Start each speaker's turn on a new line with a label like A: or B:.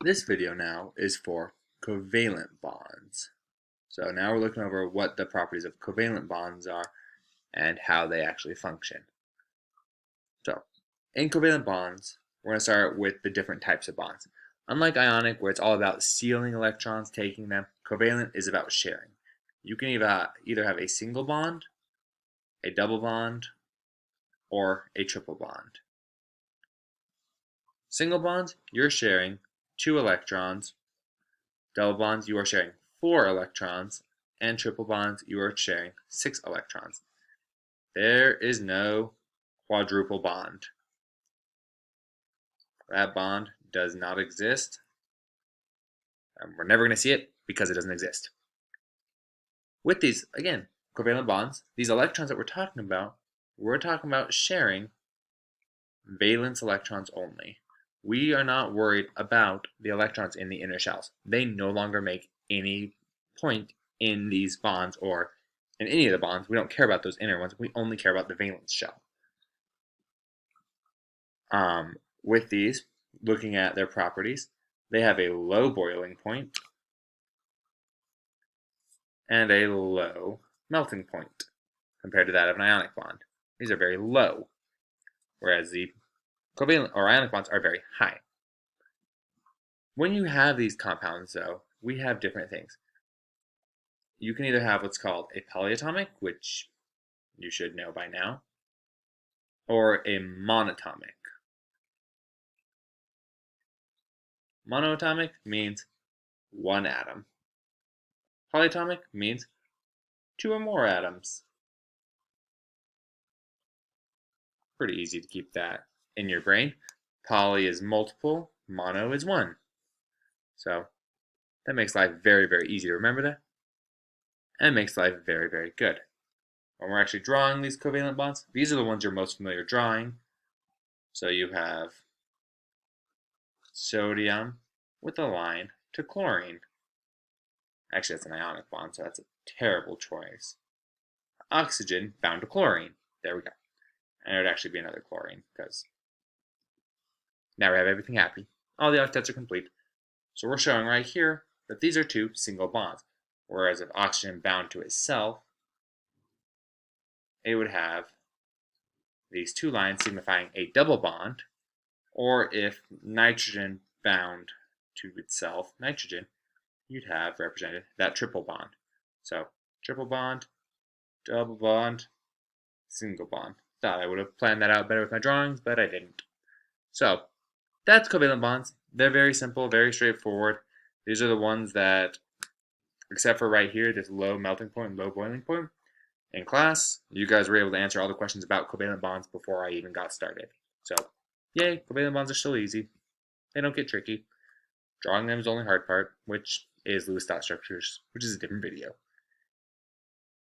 A: This video now is for covalent bonds. So now we're looking over what the properties of covalent bonds are and how they actually function. So in covalent bonds, we're going to start with the different types of bonds. Unlike ionic, where it's all about sealing electrons, taking them, covalent is about sharing. You can either have a single bond, a double bond, or a triple bond. Single bonds, you're sharing 2 electrons. Double bonds, you are sharing 4 electrons. And triple bonds, you are sharing 6 electrons. There is no quadruple bond. That bond does not exist. And we're never going to see it because it doesn't exist. With these, again, covalent bonds, these electrons that we're talking about sharing valence electrons only. We are not worried about the electrons in the inner shells. They no longer make any point in these bonds or in any of the bonds. We don't care about those inner ones. We only care about the valence shell. With these, looking at their properties, they have a low boiling point and a low melting point compared to that of an ionic bond. These are very low, whereas the covalent or ionic bonds are very high. When you have these compounds, though, we have different things. You can either have what's called a polyatomic, which you should know by now, or a monatomic. Monoatomic means 1 atom. Polyatomic means 2 or more atoms. Pretty easy to keep that in your brain. Poly is multiple, mono is 1. So that makes life very, very easy to remember that. And makes life very, very good. When we're actually drawing these covalent bonds, these are the ones you're most familiar drawing. So you have sodium with a line to chlorine. Actually, that's an ionic bond, so that's a terrible choice. Oxygen bound to chlorine. There we go. And it would actually be another chlorine, because now we have everything happy. All the octets are complete. So we're showing right here that these are 2 single bonds. Whereas if oxygen bound to itself, it would have these 2 lines signifying a double bond. Or if nitrogen bound to itself, nitrogen, you'd have represented that triple bond. So triple bond, double bond, single bond. Thought I would have planned that out better with my drawings, but I didn't. So that's covalent bonds. They're very simple, very straightforward. These are the ones that, except for right here, this low melting point and low boiling point, in class, you guys were able to answer all the questions about covalent bonds before I even got started. So, yay, covalent bonds are still easy. They don't get tricky. Drawing them is the only hard part, which is Lewis dot structures, which is a different video.